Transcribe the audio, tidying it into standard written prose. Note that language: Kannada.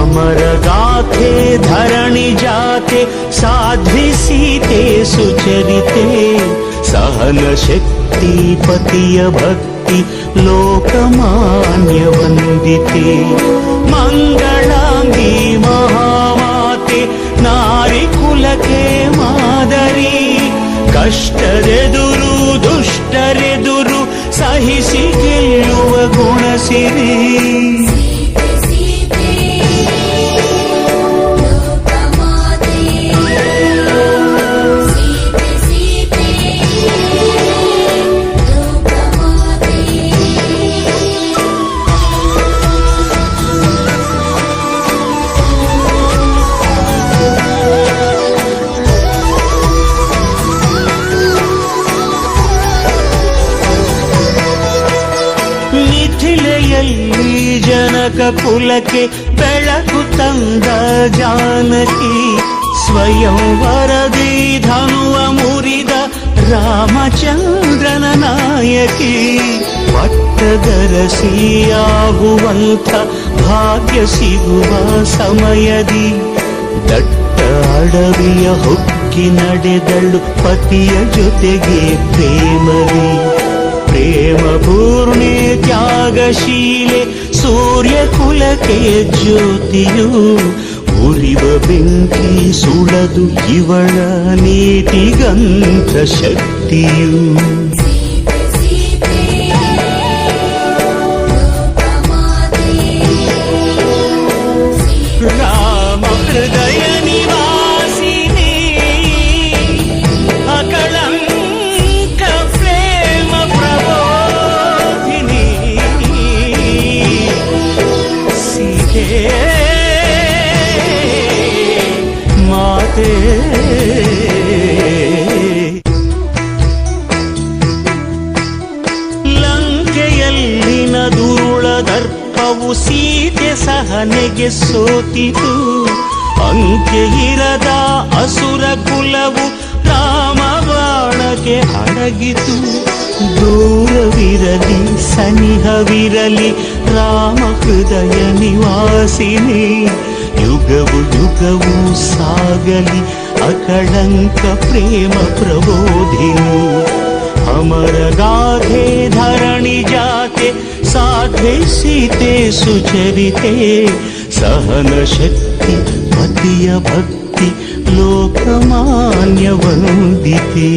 अमरगाथे धरणि जाते साध्वी सीते सुचरिते सहन शक्ति पतिय भक्ति लोकमान्य वंदिते मंगलांगी महामाते नारी कुलके मादरी कष्टरेदुरु दुष्टरेदुरु सहिಸಿ ಗೆಲ್ಲುವ ಗುಣಸಿರಿ ಜನಕ ಕುಲಕ್ಕೆ ಬೆಳಕು ತಂದ ಜಾನಕಿ ಸ್ವಯಂವರದಿ ಧನುವ ಮುರಿದ ರಾಮಚಂದ್ರನ ನಾಯಕಿ ಪಟ್ಟದರಸಿಯಾಗುವಂಥ ಭಾಗ್ಯ ಸಿಗುವ ಸಮಯದಿ ದಟ್ಟ ಅಡವಿಯ ಹೊಕ್ಕಿ ನಡೆದಳು ಪತಿಯ ಜೊತೆಗೆ ಪ್ರೇಮದಿ ಪ್ರೇಮ ಪೂರ್ಣೆ ತ್ಯಾಗಶೀಲೆ ಸೂರ್ಯ ಕುಲಕ್ಕೆ ಜ್ಯೋತಿಯು ಉರಿವ ಬೆಂಕಿ ಸುಳದು ಇವಳ ನೀತಿಗಂತ ಶಕ್ತಿಯು ರಾಮ ಹೃದಯ ನಿವಾಸಿನಿ ಅಕಳಂಕ ಪ್ರೇಮ ಪ್ರಬೋಧಿನಿ ಸೀತೆ ಮಾತೆ ಲಂಕೆಯಲ್ಲಿನ ದುರುಳ ದರ್ಪವು ಸೀತೆ ಸಹನೆಗೆ ಸೋತಿತು ಅಂಕೆ ಇರದ ಅಸುರ ಕುಲವು ರಾಮ ಬಾಣಕ್ಕೆ ಅಡಗಿತು ದೂರವಿರಲಿ ಸನಿಹವಿರಲಿ ರಾಮ ಹೃದಯ ನಿವಾಸಿನಿ ಯುಗವು ಯುಗವು ಸಾಗಲಿ ಅಕಳಂಕ ಪ್ರೇಮ ಪ್ರಬೋಧಿನಿ अमरगाथे धरणि जाते साध्वे सीते सुचरिते सहन शक्ति पतिय भक्ति लोकमान्य वंदिते।